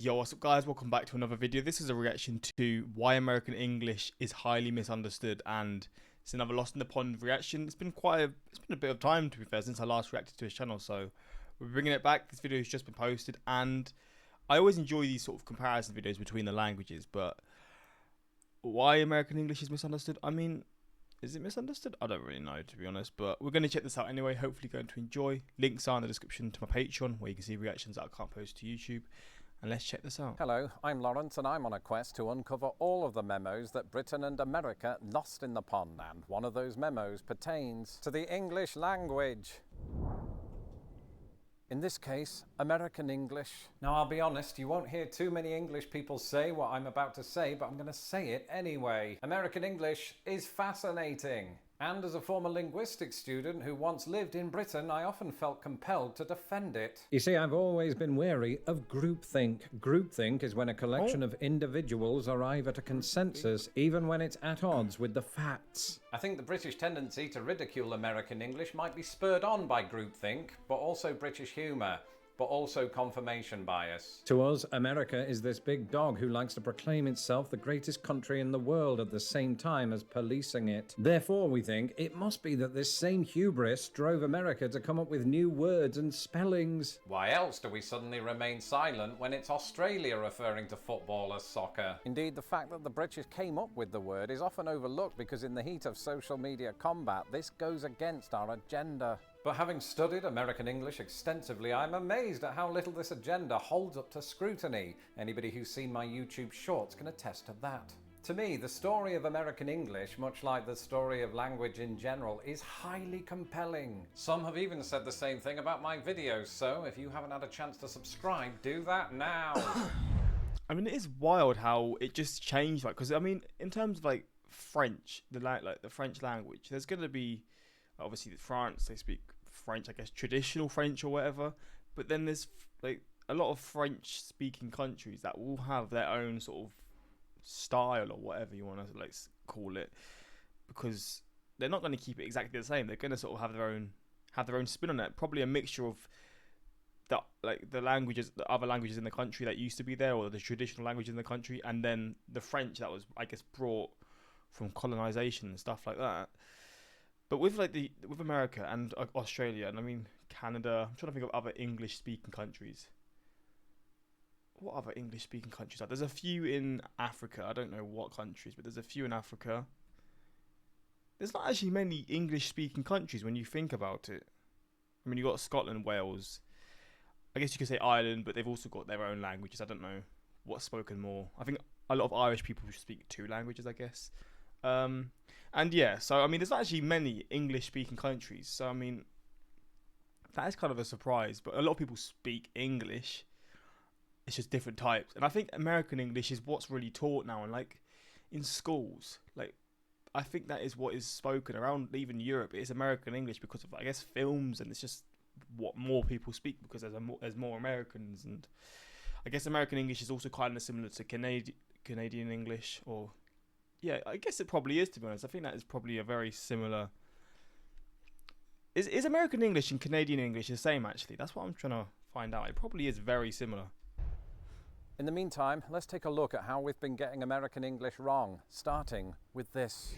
Yo, what's up guys? Welcome back to another video. This is a reaction to why American English is highly misunderstood, and it's another Lost in the Pond reaction. It's been a bit of time, to be fair, since I last reacted to his channel, so we're bringing it back. This video has just been posted, and I always enjoy these sort of comparison videos between the languages, but why American English is misunderstood? I mean, is it misunderstood? I don't really know, to be honest, but we're going to check this out anyway. Hopefully going to enjoy. Links are in the description to my Patreon, where you can see reactions that I can't post to YouTube. And let's check this out. Hello, I'm Lawrence, and I'm on a quest to uncover all of the memos that Britain and America lost in the pond, and one of those memos pertains to the English language. In this case, American English. Now, I'll be honest, you won't hear too many English people say what I'm about to say, but I'm going to say it anyway. American English is fascinating. And as a former linguistics student who once lived in Britain, I often felt compelled to defend it. You see, I've always been wary of groupthink. Groupthink is when a collection of individuals arrive at a consensus, even when it's at odds with the facts. I think the British tendency to ridicule American English might be spurred on by groupthink, but also British humour. But also confirmation bias. To us, America is this big dog who likes to proclaim itself the greatest country in the world at the same time as policing it. Therefore, we think it must be that this same hubris drove America to come up with new words and spellings. Why else do we suddenly remain silent when it's Australia referring to football as soccer? Indeed, the fact that the British came up with the word is often overlooked because in the heat of social media combat, this goes against our agenda. But having studied American English extensively, I'm amazed at how little this agenda holds up to scrutiny. Anybody who's seen my YouTube shorts can attest to that. To me, the story of American English, much like the story of language in general, is highly compelling. Some have even said the same thing about my videos, so if you haven't had a chance to subscribe, do that now. I mean, it is wild how it just changed, like, because I mean, in terms of like French, the French language, there's going to be obviously France, they speak French, I guess traditional French or whatever, but then there's like a lot of French speaking countries that will have their own sort of style or whatever you want to like call it, because they're not going to keep it exactly the same. They're going to sort of have their own spin on it, probably a mixture of the languages, the other languages in the country that used to be there, or the traditional language in the country, and then the French that was, I guess, brought from colonization and stuff like that. But with with America and Australia, and I mean Canada, I'm trying to think of other English-speaking countries. What other English-speaking countries are there? There's a few in Africa. I don't know what countries, but there's a few in Africa. There's not actually many English-speaking countries when you think about it. I mean, you've got Scotland, Wales. I guess you could say Ireland, but they've also got their own languages. I don't know what's spoken more. I think a lot of Irish people speak two languages, I guess. And yeah, so I mean, there's not actually many English-speaking countries, so I mean, that is kind of a surprise. But a lot of people speak English. It's just different types, and I think American English is what's really taught now, and like in schools, like I think that is what is spoken around even Europe. It's American English because of, I guess, films, and it's just what more people speak because there's more Americans, and I guess American English is also kind of similar to Canadian English, or yeah, I guess it probably is, to be honest. I think that is probably a very similar. Is American English and Canadian English the same, actually? That's what I'm trying to find out. It probably is very similar. In the meantime, let's take a look at how we've been getting American English wrong, starting with this.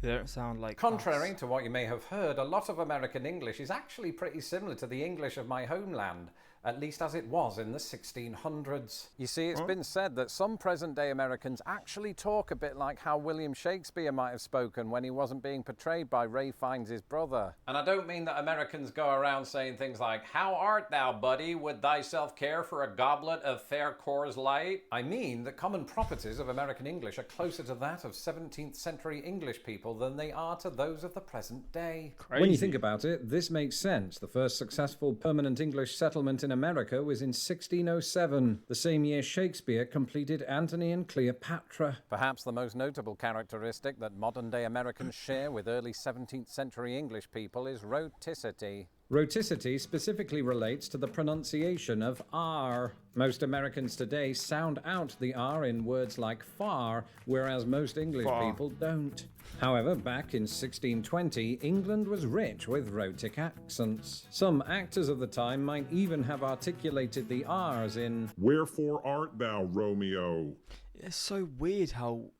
They don't sound like Contrary to what you may have heard, a lot of American English is actually pretty similar to the English of my homeland, at least as it was in the 1600s. You see, it's been said that some present-day Americans actually talk a bit like how William Shakespeare might have spoken when he wasn't being portrayed by Ray Fiennes' brother. And I don't mean that Americans go around saying things like, "How art thou, buddy? Would thyself care for a goblet of fair Coors Light?" I mean that common properties of American English are closer to that of 17th century English people than they are to those of the present day. Crazy. When you think about it, this makes sense. The first successful permanent English settlement in America was in 1607, the same year Shakespeare completed Antony and Cleopatra. Perhaps the most notable characteristic that modern-day Americans share with early 17th century English people is rhoticity. Rhoticity specifically relates to the pronunciation of R. Most Americans today sound out the R in words like far, whereas most English Far. people don't. However, back in 1620, England was rich with rhotic accents. Some actors of the time might even have articulated the R's in Wherefore art thou, Romeo? It's so weird how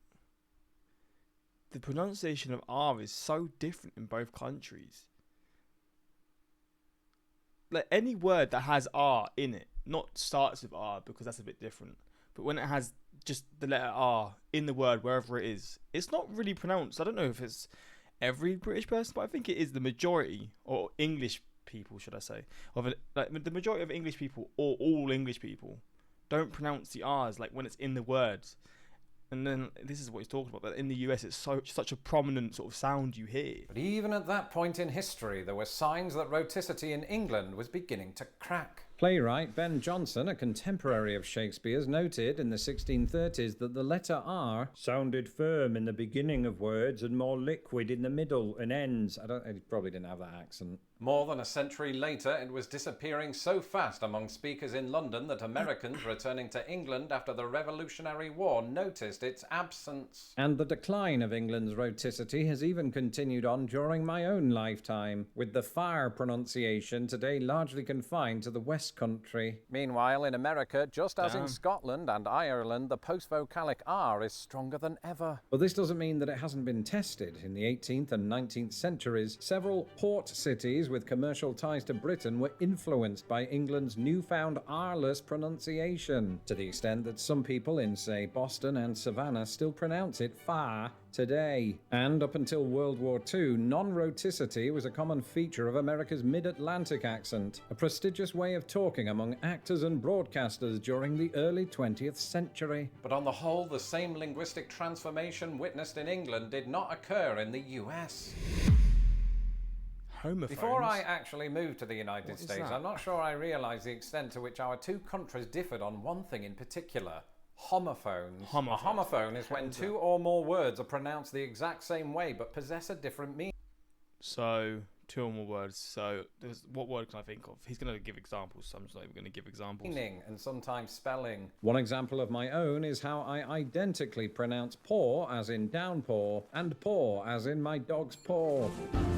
the pronunciation of R is so different in both countries. Like any word that has R in it, not starts with R because that's a bit different, but when it has just the letter R in the word wherever it is, it's not really pronounced. I don't know if it's every British person, but I think it is the majority, or English people, should I say, of it, like the majority of English people or all English people don't pronounce the R's like when it's in the words. And then this is what he's talking about, that in the US it's such a prominent sort of sound you hear. But even at that point in history, there were signs that rhoticity in England was beginning to crack. Playwright Ben Jonson, a contemporary of Shakespeare's, noted in the 1630s that the letter R sounded firm in the beginning of words and more liquid in the middle and ends. He probably didn't have that accent. More than a century later, it was disappearing so fast among speakers in London that Americans returning to England after the Revolutionary War noticed its absence. And the decline of England's rhoticity has even continued on during my own lifetime, with the far pronunciation today largely confined to the West Country. Meanwhile, in America, just as in Scotland and Ireland, the post-vocalic R is stronger than ever. But this doesn't mean that it hasn't been tested. In the 18th and 19th centuries, several port cities with commercial ties to Britain were influenced by England's newfound R-less pronunciation, to the extent that some people in, say, Boston and Savannah still pronounce it far today. And up until World War II, non-rhoticity was a common feature of America's mid-Atlantic accent, a prestigious way of talking among actors and broadcasters during the early 20th century. But on the whole, the same linguistic transformation witnessed in England did not occur in the US. Homophones. Before I actually moved to the United States, that? I'm not sure I realised the extent to which our two countries differed on one thing in particular. Homophones. A homophone is when two or more words are pronounced the exact same way but possess a different meaning. So, two or more words. So, what word can I think of? He's going to give examples, so I'm just not even going to give examples. And sometimes spelling. One example of my own is how I identically pronounce paw as in downpour and paw as in my dog's paw.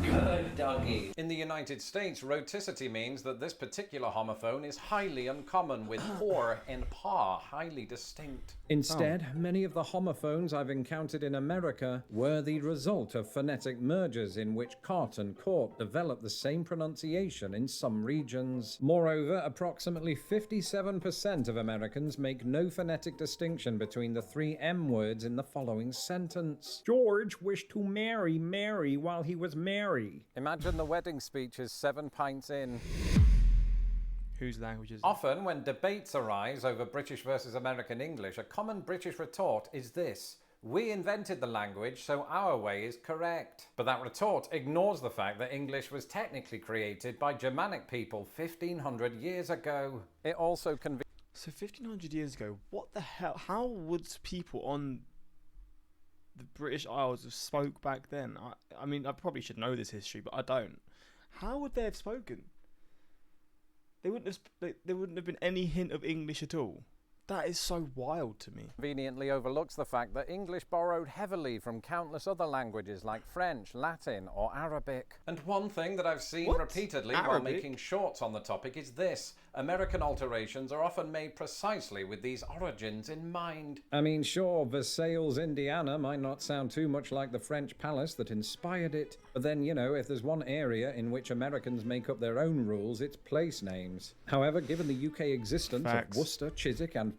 Good doggy. In the United States, rhoticity means that this particular homophone is highly uncommon, with paw and paw highly distinct. Instead, many of the homophones I've encountered in America were the result of phonetic mergers in which cot and court developed the same pronunciation in some regions. Moreover, approximately 57% of Americans make no phonetic distinction between the three M words in the following sentence. George wished to marry Mary while he was merry. Imagine the wedding speech is 7 pints in. Whose language is it? Often, when debates arise over British versus American English, a common British retort is this: we invented the language, so our way is correct. But that retort ignores the fact that English was technically created by Germanic people 1500 years ago. It also So 1500 years ago, what the hell? How would people on the British Isles have spoke back then? I mean, I probably should know this history, but I don't. How would they have spoken? There wouldn't have been any hint of English at all. That is so wild to me. Conveniently overlooks the fact that English borrowed heavily from countless other languages like French, Latin, or Arabic. And one thing that I've seen repeatedly while making shorts on the topic is this: American alterations are often made precisely with these origins in mind. I mean, sure, Versailles, Indiana might not sound too much like the French palace that inspired it, but then, you know, if there's one area in which Americans make up their own rules, it's place names. However, given the UK existence of Worcester, Chiswick, and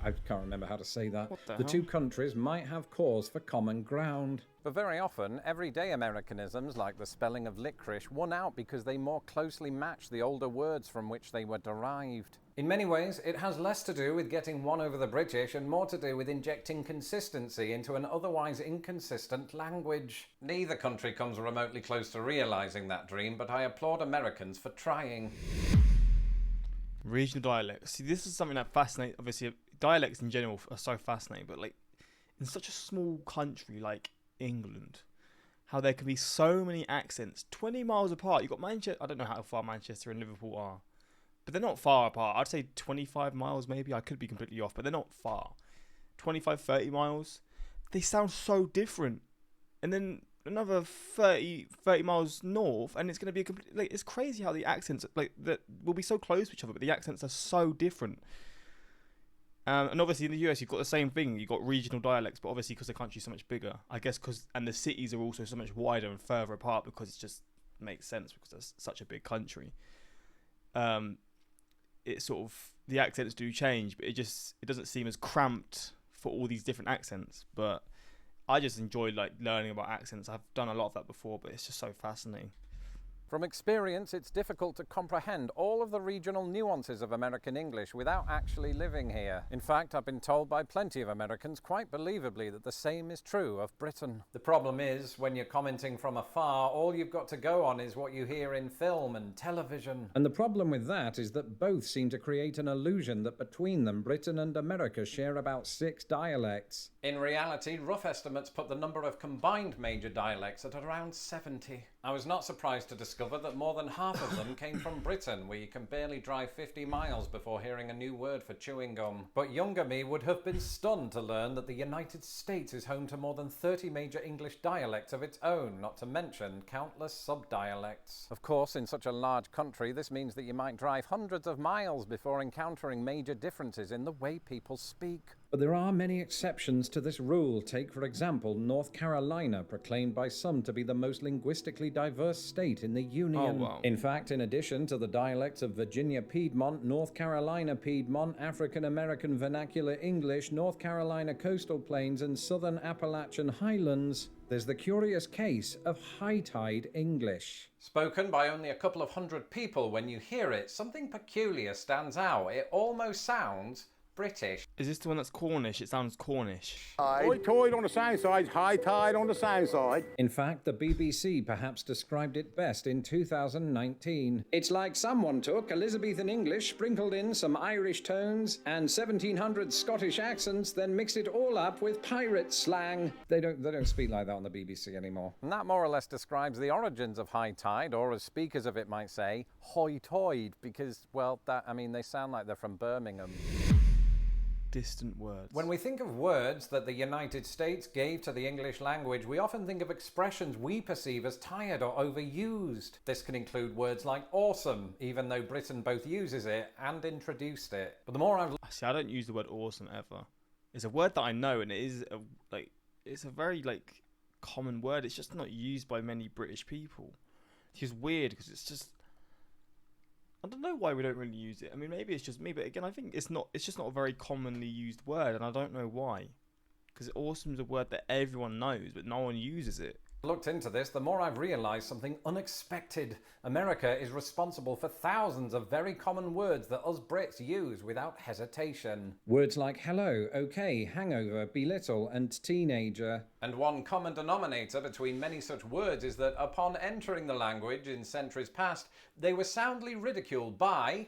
I can't remember how to say that, the two countries might have cause for common ground. But very often, everyday Americanisms, like the spelling of licorice, won out because they more closely match the older words from which they were derived. In many ways, it has less to do with getting one over the British and more to do with injecting consistency into an otherwise inconsistent language. Neither country comes remotely close to realising that dream, but I applaud Americans for trying. Regional dialects. See, this is something that fascinates. Obviously, dialects in general are so fascinating, but like in such a small country like England, how there can be so many accents 20 miles apart. You've got Manchester. I don't know how far Manchester and Liverpool are, but they're not far apart. I'd say 25 miles maybe. I could be completely off, but they're not far. 25, 30 miles. They sound so different. And then another 30 miles north, and it's going to be a complete, like, it's crazy how the accents, like, that will be so close to each other, but the accents are so different. And obviously in the US, you've got the same thing. You've got regional dialects, but obviously because the country's so much bigger, I guess, and the cities are also so much wider and further apart because it just makes sense because it's such a big country. It sort of, the accents do change, but it doesn't seem as cramped for all these different accents. But I just enjoy like learning about accents. I've done a lot of that before, but it's just so fascinating. From experience, it's difficult to comprehend all of the regional nuances of American English without actually living here. In fact, I've been told by plenty of Americans, quite believably, that the same is true of Britain. The problem is, when you're commenting from afar, all you've got to go on is what you hear in film and television. And the problem with that is that both seem to create an illusion that between them, Britain and America share about 6 dialects. In reality, rough estimates put the number of combined major dialects at around 70. I was not surprised to discover that more than half of them came from Britain, where you can barely drive 50 miles before hearing a new word for chewing gum. But younger me would have been stunned to learn that the United States is home to more than 30 major English dialects of its own, not to mention countless sub-dialects. Of course, in such a large country, this means that you might drive hundreds of miles before encountering major differences in the way people speak. But there are many exceptions to this rule. Take, for example, North Carolina, proclaimed by some to be the most linguistically diverse state in the Union. Oh, wow. In fact, in addition to the dialects of Virginia Piedmont, North Carolina Piedmont, African American Vernacular English, North Carolina Coastal Plains, and Southern Appalachian Highlands, there's the curious case of high tide English. Spoken by only a couple of hundred people, when you hear it, something peculiar stands out. It almost sounds British. Is this the one that's Cornish? It sounds Cornish. High tide on the south side, high tide on the south side. In fact, the BBC perhaps described it best in 2019. It's like someone took Elizabethan English, sprinkled in some Irish tones and 1700s Scottish accents, then mixed it all up with pirate slang. They don't speak like that on the BBC anymore. And that more or less describes the origins of high tide, or as speakers of it might say, hoi toid, because, well, they sound like they're from Birmingham. Distant words. When we think of words that the United States gave to the English language, we often think of expressions we perceive as tired or overused. This can include words like awesome, even though Britain both uses it and introduced it. But the more I've... See, I don't use the word awesome ever. It's a word that I know, and it is it's a very common word. It's just not used by many British people. It's just weird because it's just, I don't know why we don't really use it. I mean, maybe it's just me, but again, I think it's just not a very commonly used word, and I don't know why. Because awesome is a word that everyone knows, but no one uses it. Looked into this, the more I've realised something unexpected. America is responsible for thousands of very common words that us Brits use without hesitation. Words like hello, okay, hangover, belittle, and teenager. And one common denominator between many such words is that upon entering the language in centuries past, they were soundly ridiculed by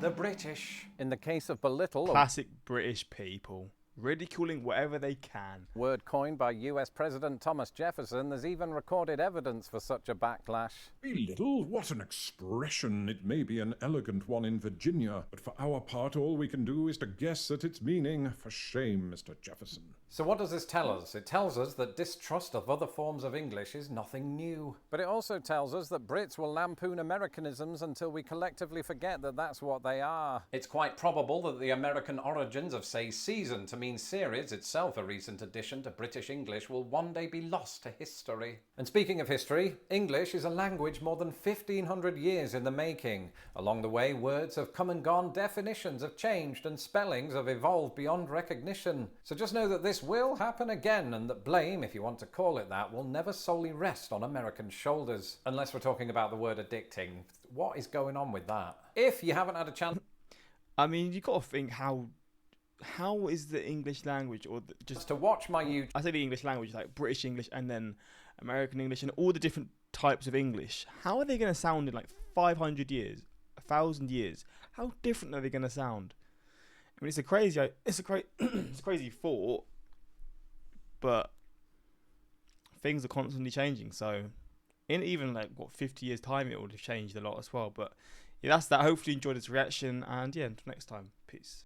the British. In the case of belittle... Classic British people. Ridiculing whatever they can. Word coined by US President Thomas Jefferson, there's even recorded evidence for such a backlash. Belittle? What an expression. It may be an elegant one in Virginia, but for our part all we can do is to guess at its meaning. For shame, Mr. Jefferson. So what does this tell us? It tells us that distrust of other forms of English is nothing new. But it also tells us that Brits will lampoon Americanisms until we collectively forget that that's what they are. It's quite probable that the American origins of, say, season to mean series, itself a recent addition to British English, will one day be lost to history. And speaking of history, English is a language more than 1,500 years in the making. Along the way, words have come and gone, definitions have changed, and spellings have evolved beyond recognition. So just know that this will happen again, and that blame, if you want to call it that, will never solely rest on American shoulders. Unless we're talking about the word addicting. What is going on with that? If you haven't had a chance... I mean, you got to think how is the English language, or just to watch my YouTube... I say the English language, like British English and then American English and all the different types of English. How are they going to sound in 500 years, 1,000 years? How different are they going to sound? I mean, it's a crazy thought, but things are constantly changing. So in even like 50 years time, it would have changed a lot as well. But yeah, that's that. Hopefully you enjoyed this reaction, and yeah, until next time, peace.